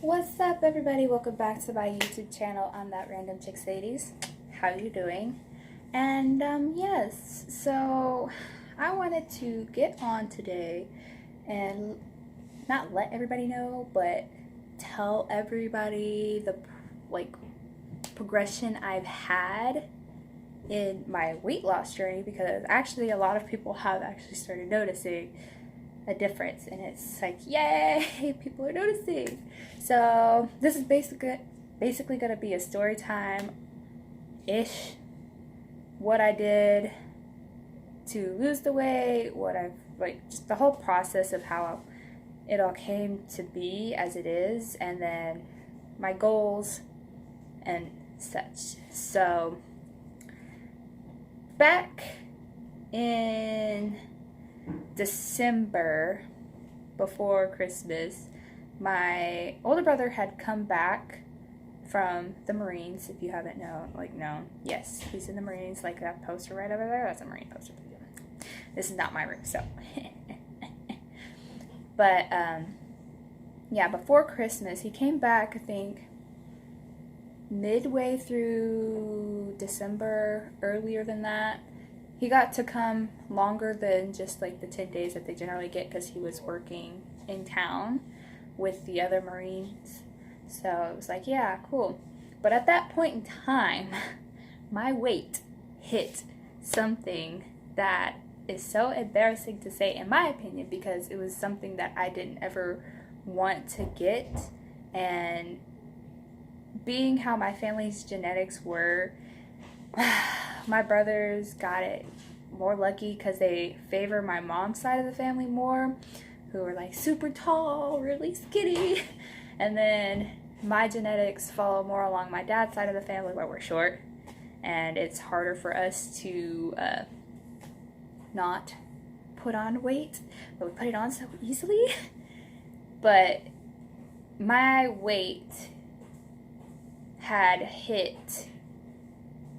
What's up, everybody? Welcome back to my YouTube channel. I'm that random chick Sadie's. How you doing? And yes, so I wanted to get on today and not let everybody know, but tell everybody the progression I've had in my weight loss journey, because actually a lot of people have actually started noticing a difference, and it's like, yay, people are noticing. So this is basically gonna be a story time ish, what I did to lose the weight, what I've just the whole process of how it all came to be as it is, and then my goals and such. So back in December, before Christmas, my older brother had come back from the Marines. If you haven't known, yes, he's in the Marines. Like that poster right over there, that's a Marine poster. This is not my room, so. But yeah, before Christmas, he came back, I think, midway through December, earlier than that. He got to come longer than just like the 10 days that they generally get, because he was working in town with the other Marines. So it was like, yeah, cool. But at that point in time, my weight hit something that is so embarrassing to say, in my opinion, because it was something that I didn't ever want to get. And being how my family's genetics were, my brothers got it more lucky because they favor my mom's side of the family more, who are like super tall, really skinny. And then my genetics follow more along my dad's side of the family, where we're short, and it's harder for us to not put on weight, but we put it on so easily. But my weight had hit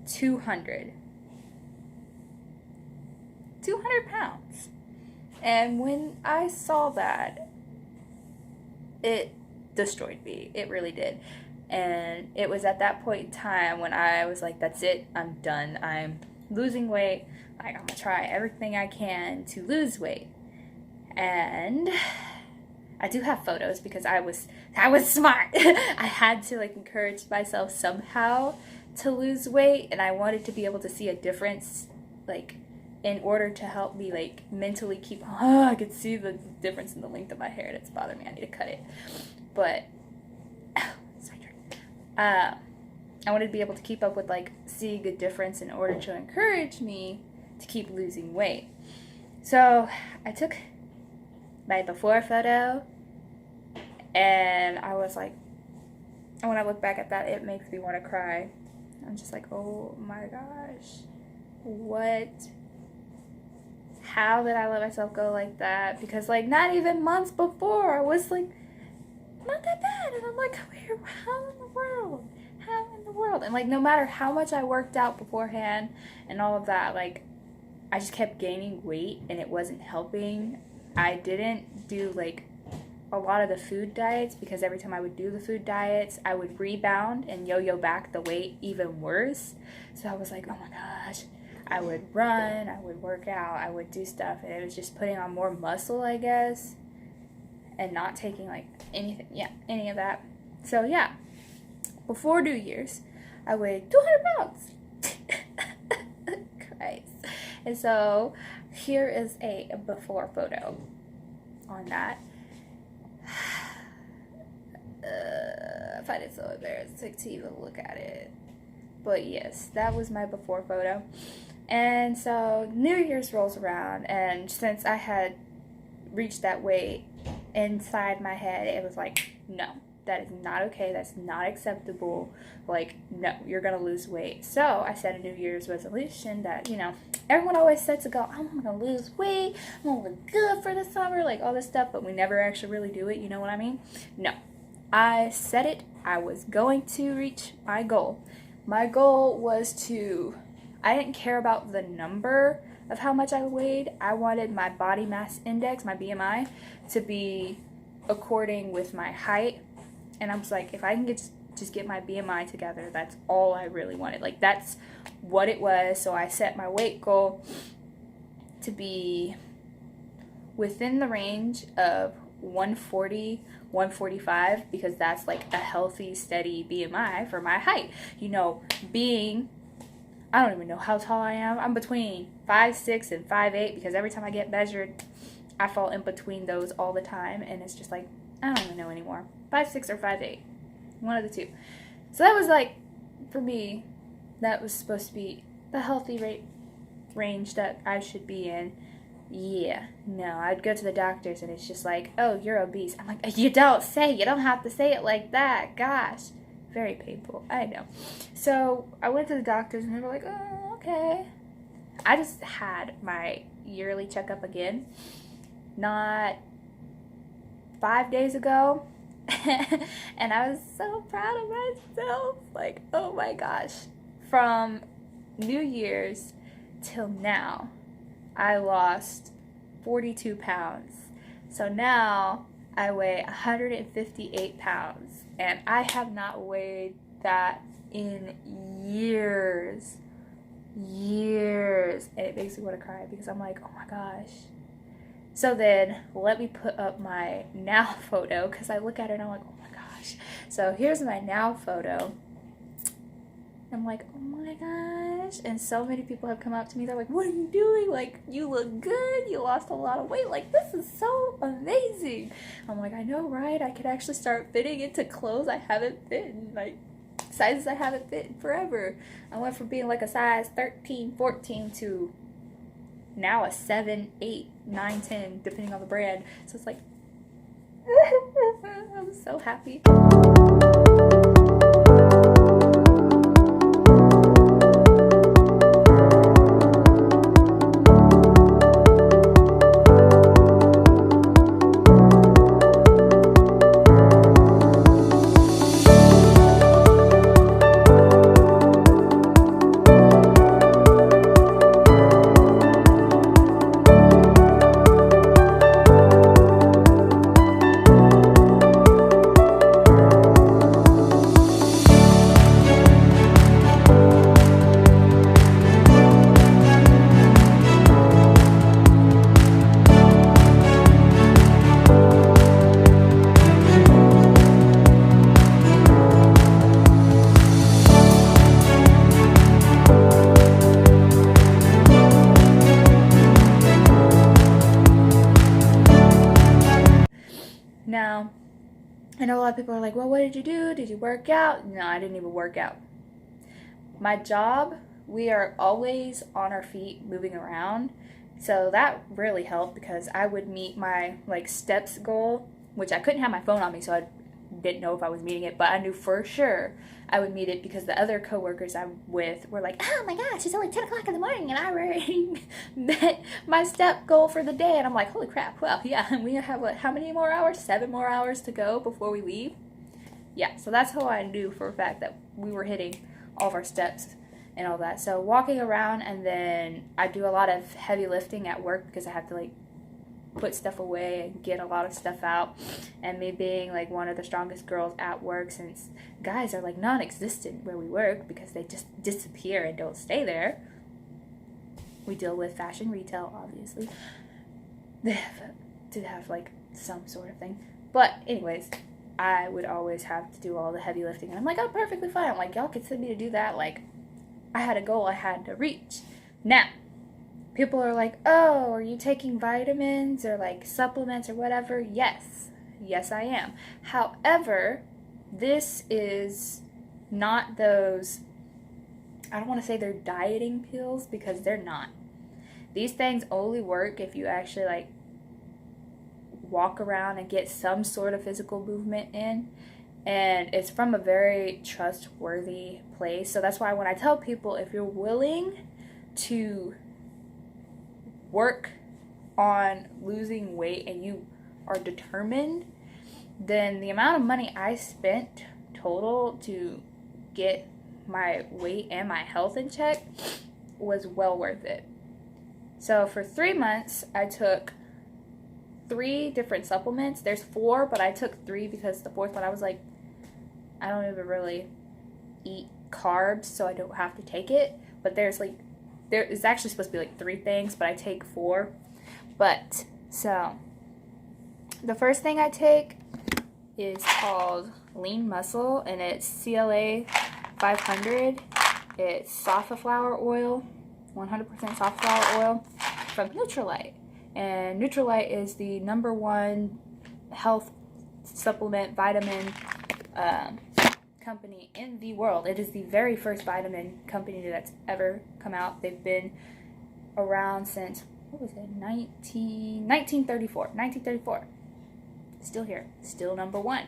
200 pounds. And when I saw that, it destroyed me. It really did. And it was at that point in time when I was like, that's it, I'm done. I'm losing weight. Like, I'm gonna try everything I can to lose weight. And I do have photos, because I was smart. I had to encourage myself somehow to lose weight, and I wanted to be able to see a difference, in order to help me mentally keep, I could see the difference in the length of my hair, and it's bothering me. I need to cut it. But I wanted to be able to keep up with seeing a difference in order to encourage me to keep losing weight. So I took my before photo, and I was like, and when I look back at that, it makes me want to cry. I'm just like, oh my gosh, what? How did I let myself go like that? Because not even months before, I was not that bad. And I'm like, how in the world? How in the world? And no matter how much I worked out beforehand and all of that, I just kept gaining weight, and it wasn't helping. I didn't do a lot of the food diets, because every time I would do the food diets, I would rebound and yo-yo back the weight even worse. So I was like, oh my gosh. I would run, I would work out, I would do stuff, and it was just putting on more muscle, I guess, and not taking any of that. So yeah, before New Year's, I weighed 200 pounds. Christ. And so here is a before photo on that. I find it so embarrassing to even look at it. But yes, that was my before photo. And so New Year's rolls around, and since I had reached that weight, inside my head, it was like, no, that is not okay. That's not acceptable. No, you're going to lose weight. So I set a New Year's resolution that, everyone always sets a goal. I'm going to lose weight. I'm going to look good for the summer, all this stuff, but we never actually really do it. You know what I mean? No. I said it. I was going to reach my goal. My goal was I didn't care about the number of how much I weighed. I wanted my body mass index, my BMI, to be according with my height And I was like, if I can just get my BMI together, that's all I really wanted. Like, that's what it was. So I set my weight goal to be within the range of 140, 145, because that's like a healthy, steady BMI for my height. You know, I don't even know how tall I am. I'm between 5'6" and 5'8", because every time I get measured, I fall in between those all the time, and it's just like, I don't even know anymore. 5'6" or 5'8", one of the two. So that was like, for me, that was supposed to be the healthy range that I should be in. Yeah, no, I'd go to the doctors and it's just like, oh, you're obese. I'm like, you don't have to say it like that. Gosh, very painful. I know. So I went to the doctors and they were like, oh, okay. I just had my yearly checkup again, not 5 days ago. And I was so proud of myself. Like, oh my gosh. From New Year's till now, I lost 42 pounds. So now I weigh 158 pounds. And I have not weighed that in years. And it makes me want to cry because I'm like, oh my gosh. So then let me put up my now photo, because I look at it and I'm like, oh my gosh. So here's my now photo. I'm like, oh my gosh. And so many people have come up to me. They're like, what are you doing? Like, you look good. You lost a lot of weight. Like, this is so amazing. I'm like, I know, right? I could actually start fitting into clothes I haven't fit in, like, sizes I haven't fit in forever. I went from being like a size 13, 14 to now a 7, 8, 9, 10, depending on the brand. So it's like, I'm so happy. Now, I know a lot of people are like, well, what did you do? Did you work out? No, I didn't even work out. My job, we are always on our feet moving around. So that really helped, because I would meet my like steps goal, which I couldn't have my phone on me, so I didn't know if I was meeting it, but I knew for sure I would meet it because the other coworkers I'm with were like, oh my gosh, it's only 10 o'clock in the morning and I already met my step goal for the day. And I'm like, holy crap, well, yeah, we have what, how many more hours? 7 more hours to go before we leave. Yeah, so that's how I knew for a fact that we were hitting all of our steps and all that. So walking around, and then I do a lot of heavy lifting at work because I have to like put stuff away and get a lot of stuff out. And me being like one of the strongest girls at work, since guys are like non-existent where we work because they just disappear and don't stay there. We deal with fashion retail, obviously. They have to have like some sort of thing. But anyways, I would always have to do all the heavy lifting. And I'm like, oh, perfectly fine. I'm like, y'all could send me to do that. Like, I had a goal I had to reach. Now, people are like, oh, are you taking vitamins or like supplements or whatever? Yes. Yes, I am. However, this is not those, I don't want to say they're dieting pills, because they're not. These things only work if you actually like walk around and get some sort of physical movement in. And it's from a very trustworthy place. So that's why when I tell people, if you're willing to work on losing weight and you are determined, then the amount of money I spent total to get my weight and my health in check was well worth it. So for 3 months, I took 3 different supplements. There's 4, but I took 3 because the 4th one I was like, I don't even really eat carbs, so I don't have to take it. But there is actually supposed to be like 3 things, but I take 4. But so the first thing I take is called Lean Muscle, and it's CLA 500. It's safflower oil, 100% safflower oil from Nutrilite. And Nutrilite is the #1 health supplement vitamin company in the world. It is the very first vitamin company that's ever come out. They've been around since, what was it, 1934. Still here. Still #1.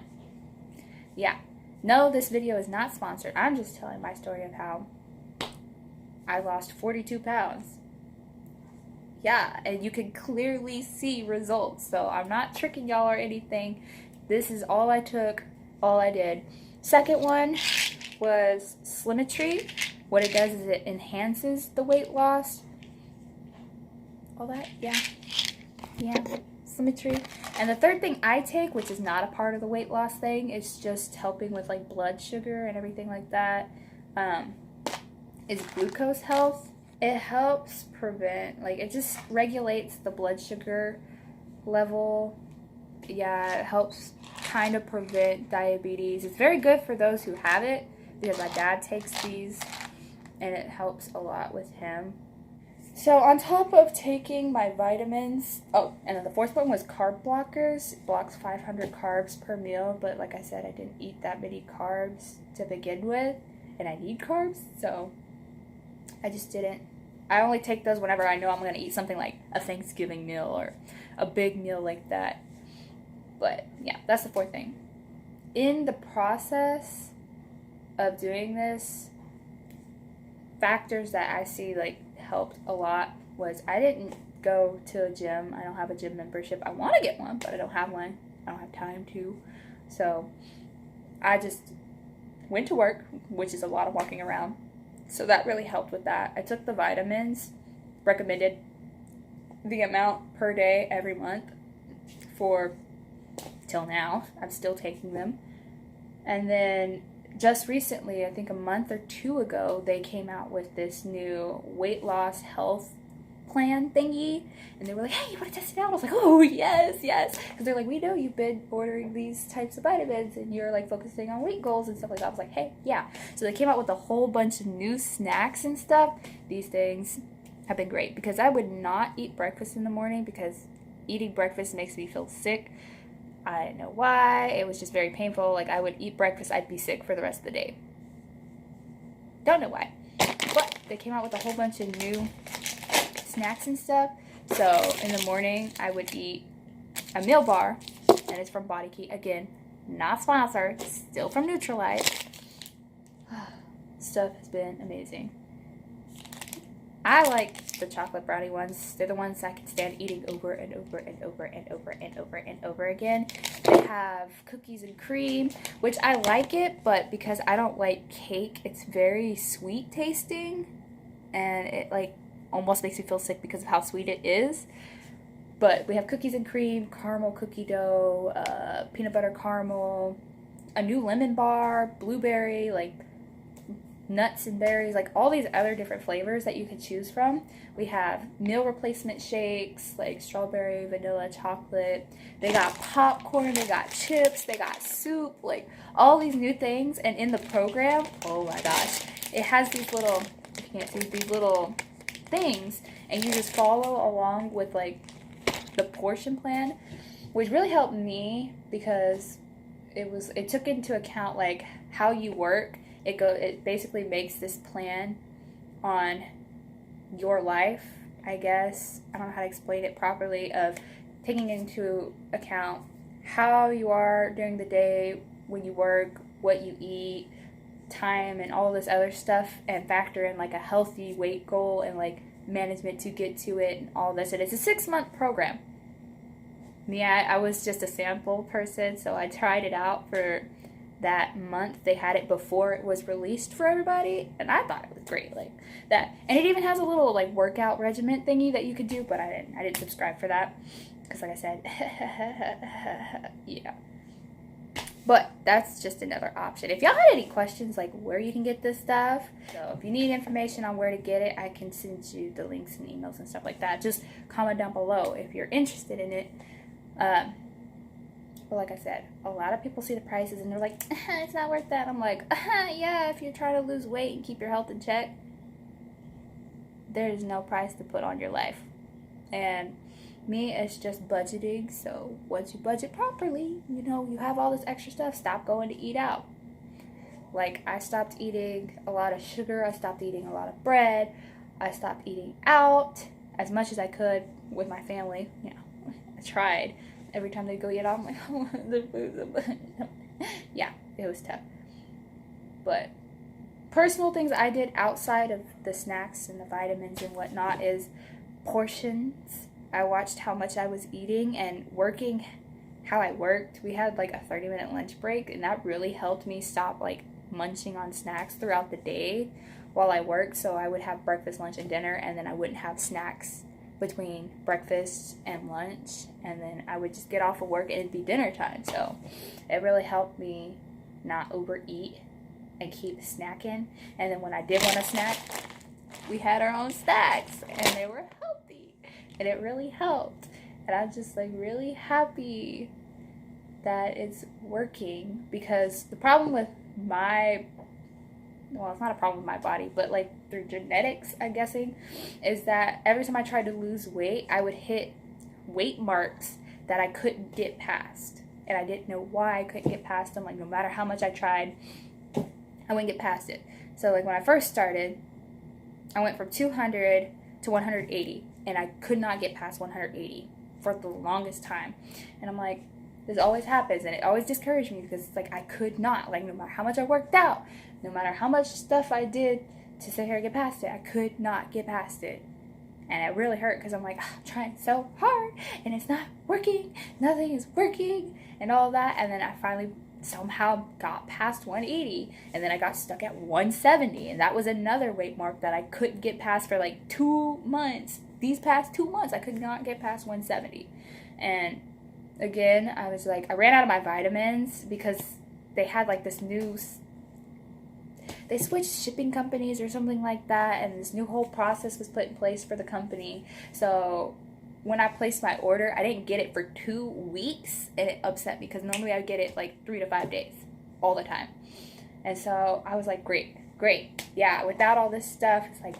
Yeah. No, this video is not sponsored. I'm just telling my story of how I lost 42 pounds. Yeah, and you can clearly see results. So I'm not tricking y'all or anything. This is all I took, all I did. Second one was Slimetry. What it does is it enhances the weight loss. All that, yeah. Slimetry. And the third thing I take, which is not a part of the weight loss thing, is just helping with like blood sugar and everything like that, is Glucose Health. It helps prevent, like, it just regulates the blood sugar level. Yeah, it helps kind of prevent diabetes. It's very good for those who have it, because my dad takes these, and it helps a lot with him. So on top of taking my vitamins, oh, and then the fourth one was carb blockers. It blocks 500 carbs per meal, but like I said, I didn't eat that many carbs to begin with, and I need carbs, so I just didn't. I only take those whenever I know I'm going to eat something like a Thanksgiving meal or a big meal like that. But yeah, that's the fourth thing. In the process of doing this, factors that I see like helped a lot was I didn't go to a gym. I don't have a gym membership. I want to get one, but I don't have one. I don't have time to. So I just went to work, which is a lot of walking around. So that really helped with that. I took the vitamins, recommended the amount per day every month for till now. I'm still taking them. And then just recently, I think a month or 2 ago, they came out with this new weight loss health plan thingy, and they were like, hey, you want to test it out? I was like, oh, yes, because they're like, we know you've been ordering these types of vitamins and you're like focusing on weight goals and stuff like that. I was like, hey, yeah. So they came out with a whole bunch of new snacks and stuff. These things have been great, because I would not eat breakfast in the morning, because eating breakfast makes me feel sick. I don't know why. It was just very painful. Like, I would eat breakfast, I'd be sick for the rest of the day. Don't know why. But they came out with a whole bunch of new snacks and stuff. So in the morning, I would eat a meal bar, and it's from Body Key. Again, not sponsored, still from Nutrilite. Stuff has been amazing. I like the chocolate brownie ones. They're the ones I can stand eating over and over and over and over and over and over again. They have cookies and cream, which I like it, but because I don't like cake, it's very sweet tasting, and it like almost makes me feel sick because of how sweet it is. But we have cookies and cream, caramel cookie dough, peanut butter caramel, a new lemon bar, blueberry, like nuts and berries, like all these other different flavors that you can choose from. We have meal replacement shakes, like strawberry, vanilla, chocolate. They got popcorn, they got chips, they got soup, like all these new things. And in the program, oh my gosh, it has these little, if you can't see, these little things, and you just follow along with like the portion plan, which really helped me because it took into account like how you work. It basically makes this plan on your life, I guess. I don't know how to explain it properly, of taking into account how you are during the day, when you work, what you eat, time, and all this other stuff, and factor in like a healthy weight goal and like management to get to it and all this. And it's a 6-month program. Me, I was just a sample person, so I tried it out for that month. They had it before it was released for everybody, and I thought it was great, like that. And it even has a little like workout regimen thingy that you could do, but I didn't subscribe for that, because like I said, yeah. But that's just another option. If y'all had any questions like where you can get this stuff, so if you need information on where to get it, I can send you the links and emails and stuff like that. Just comment down below if you're interested in it. But like I said, a lot of people see the prices and they're like, it's not worth that. I'm like, yeah, if you're trying to lose weight and keep your health in check, there's no price to put on your life. And me, it's just budgeting. So once you budget properly, you know, you have all this extra stuff, stop going to eat out. Like, I stopped eating a lot of sugar. I stopped eating a lot of bread. I stopped eating out as much as I could with my family. You know, I tried. Every time they go eat out, I'm like, I want the food. Yeah, it was tough. But personal things I did outside of the snacks and the vitamins and whatnot is portions. I watched how much I was eating and working how I worked. We had like a 30-minute lunch break, and that really helped me stop like munching on snacks throughout the day while I worked. So I would have breakfast, lunch, and dinner, and then I wouldn't have snacks between breakfast and lunch, and then I would just get off of work and it'd be dinner time. So it really helped me not overeat and keep snacking. And then when I did want a snack, we had our own snacks and they were healthy, and it really helped. And I'm just like really happy that it's working, because the problem with my, well, it's not a problem with my body, but like through genetics, I'm guessing, is that every time I tried to lose weight, I would hit weight marks that I couldn't get past. And I didn't know why I couldn't get past them. Like, no matter how much I tried, I wouldn't get past it. So like when I first started, I went from 200 to 180, and I could not get past 180 for the longest time. And I'm like, this always happens, and it always discouraged me, because it's like I could not, like, no matter how much I worked out, no matter how much stuff I did to sit here and get past it, I could not get past it. And it really hurt, because I'm like, I'm trying so hard and it's not working, nothing is working and all that. And then I finally somehow got past 180, and then I got stuck at 170, and that was another weight mark that I couldn't get past for like 2 months. These past 2 months I could not get past 170. And again, I was like, I ran out of my vitamins because they had like this new, they switched shipping companies or something like that, and this new whole process was put in place for the company. So when I placed my order, I didn't get it for 2 weeks, and it upset me, because normally I would get it like 3 to 5 days all the time. And so I was like, great, yeah, without all this stuff, it's like,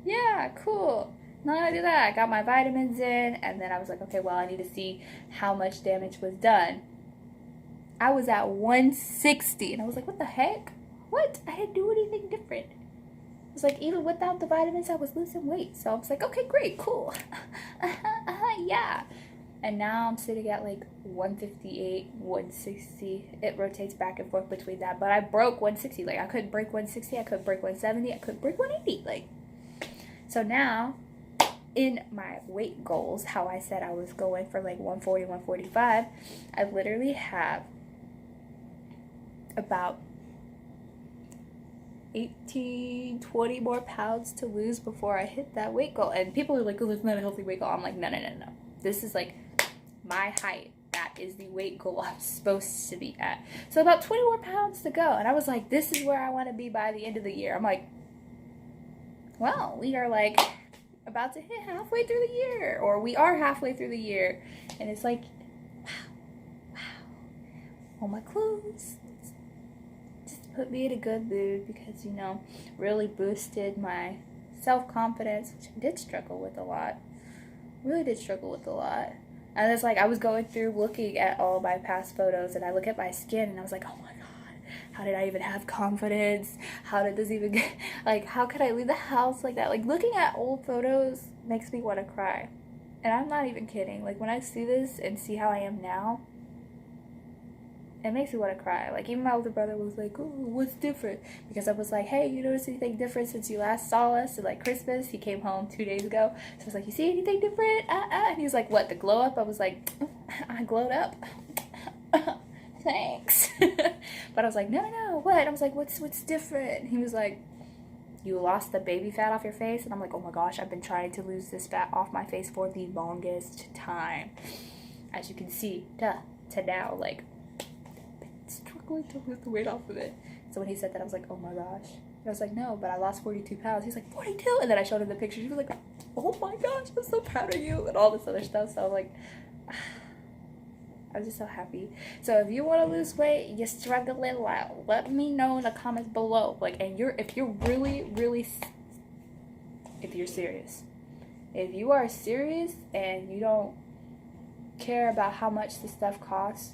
yeah, cool. Not gonna do that. I got my vitamins in, and then I was like, okay, well, I need to see how much damage was done. I was at 160, and I was like, what the heck? What? I didn't do anything different. It was like, even without the vitamins, I was losing weight. So I was like, okay, great, cool. Yeah. And now I'm sitting at like 158, 160. It rotates back and forth between that. But I broke 160. Like, I couldn't break 160. I couldn't break 170. I couldn't break 180. Like, so now, in my weight goals, how I said I was going for like 140, 145, I literally have about 18, 20 more pounds to lose before I hit that weight goal. And people are like, oh, that's not a healthy weight goal. I'm like, no. This is like my height. That is the weight goal I'm supposed to be at. So about 20 more pounds to go. And I was like, this is where I want to be by the end of the year. I'm like, well, we are like about to hit halfway through the year. Or we are halfway through the year. And it's like, wow. All my clothes put me in a good mood, because, you know, really boosted my self-confidence, which I did struggle with a lot. Really did struggle with a lot. And it's like I was going through looking at all my past photos, and I look at my skin and I was like, oh my god, how did I even have confidence? How did this even get, like, how could I leave the house like that? Like, looking at old photos makes me want to cry. And I'm not even kidding. Like, when I see this and see how I am now, it makes me want to cry. Like, even my older brother was like, oh, what's different? Because I was like, hey, you notice anything different since you last saw us at, like, Christmas? He came home 2 days ago. So I was like, you see anything different? And he was like, what, the glow up? I was like, I glowed up. Thanks. But I was like, no, what? I was like, what's different? He was like, you lost the baby fat off your face? And I'm like, oh my gosh, I've been trying to lose this fat off my face for the longest time. As you can see, to now, like, going to lose the weight off of it. So when he said that, I was like, oh my gosh. And I was like, no, but I lost 42 pounds. He's like, 42? And then I showed him the pictures. He was like, oh my gosh, I'm so proud of you, and all this other stuff. So I'm like, I'm just so happy. So if you want to lose weight, you're struggling, let me know in the comments below. Like, and if you're serious. If you are serious and you don't care about how much this stuff costs,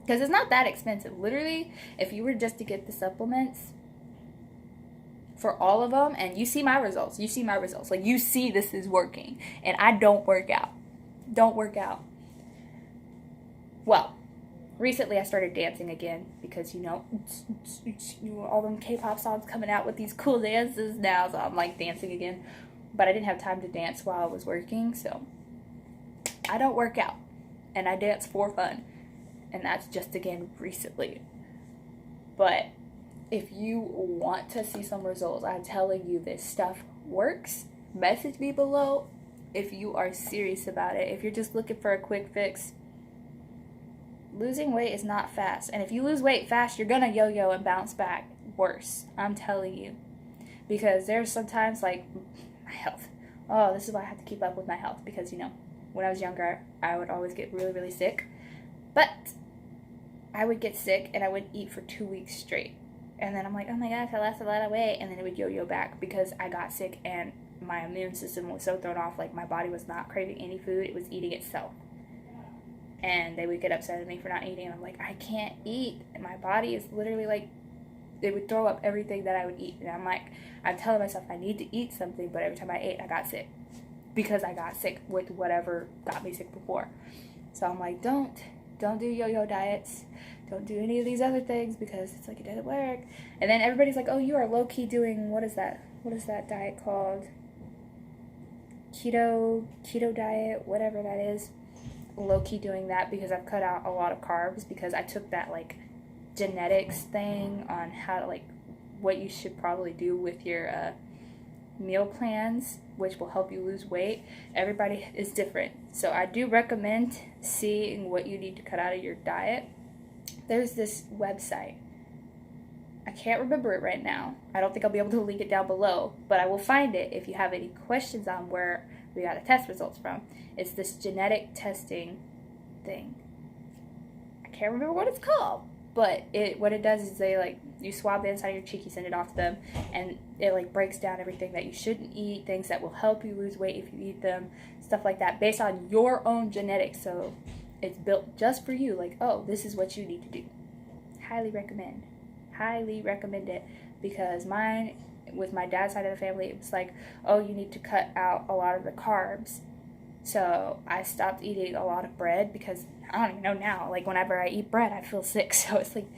because it's not that expensive. Literally, if you were just to get the supplements for all of them, and you see my results, like, you see this is working, and I don't work out. Well, recently I started dancing again because, you know, all them K-pop songs coming out with these cool dances now, so I'm like dancing again. But I didn't have time to dance while I was working, so I don't work out, and I dance for fun, and that's just, again, recently. But if you want to see some results, I'm telling you, this stuff works. Message me below if you are serious about it. If you're just looking for a quick fix, losing weight is not fast. And if you lose weight fast, you're gonna yo-yo and bounce back worse. I'm telling you. Because there's sometimes, like, my health. Oh, this is why I have to keep up with my health. Because, you know, when I was younger, I would always get really, really sick. But I would get sick and I would eat for 2 weeks straight. And then I'm like, oh my gosh, I lost a lot of weight. And then it would yo-yo back because I got sick and my immune system was so thrown off. Like, my body was not craving any food. It was eating itself. And they would get upset at me for not eating. And I'm like, I can't eat. And my body is literally like, it would throw up everything that I would eat. And I'm like, I'm telling myself I need to eat something. But every time I ate, I got sick. Because I got sick with whatever got me sick before. So I'm like, don't do yo-yo diets. Don't do any of these other things because it's like, it doesn't work. And then everybody's like, oh, you are low-key doing, what is that diet called? Keto diet, whatever that is. Low-key doing that because I've cut out a lot of carbs because I took that, like, genetics thing on how to, like, what you should probably do with your meal plans, which will help you lose weight. Everybody is different. So I do recommend seeing what you need to cut out of your diet. There's this website. I can't remember it right now. I don't think I'll be able to link it down below, but I will find it if you have any questions on where we got the test results from. It's this genetic testing thing. I can't remember what it's called, but what it does is they, like, you swab the inside of your cheek, you send it off to them, and it, like, breaks down everything that you shouldn't eat, things that will help you lose weight if you eat them, stuff like that, based on your own genetics. So it's built just for you, like, oh, this is what you need to do. Highly recommend it, because mine, with my dad's side of the family, it was like, oh, you need to cut out a lot of the carbs. So I stopped eating a lot of bread because I don't even know now, like, whenever I eat bread I feel sick. So it's like,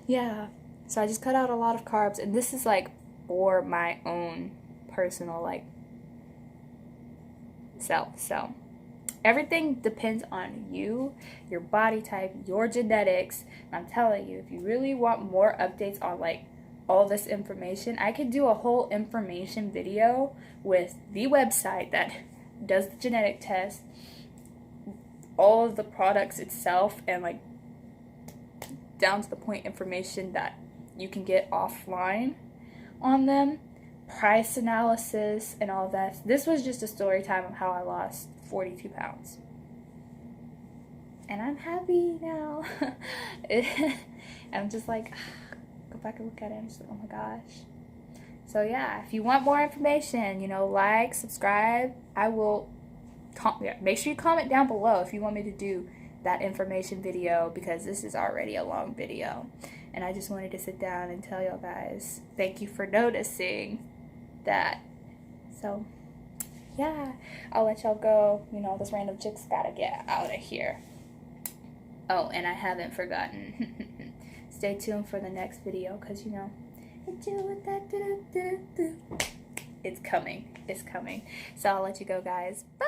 yeah, so I just cut out a lot of carbs, and this is, like, for my own personal, like, self. So everything depends on you, your body type, your genetics. And I'm telling you, if you really want more updates on, like, all this information, I could do a whole information video with the website that does the genetic test, all of the products itself, and, like, down to the point information that you can get offline on them, price analysis, and all that. This was just a story time of how I lost 42 pounds. And I'm happy now. I'm just like, go back and look at it and just like, oh my gosh. So yeah, if you want more information, you know, like, subscribe. I will, make sure you comment down below if you want me to do that information video, because this is already a long video. And I just wanted to sit down and tell y'all guys, thank you for noticing that. So yeah, I'll let y'all go. You know, this random chick's gotta get out of here. Oh, and I haven't forgotten. Stay tuned for the next video, because, you know, it's coming. So I'll let you go, guys. Bye.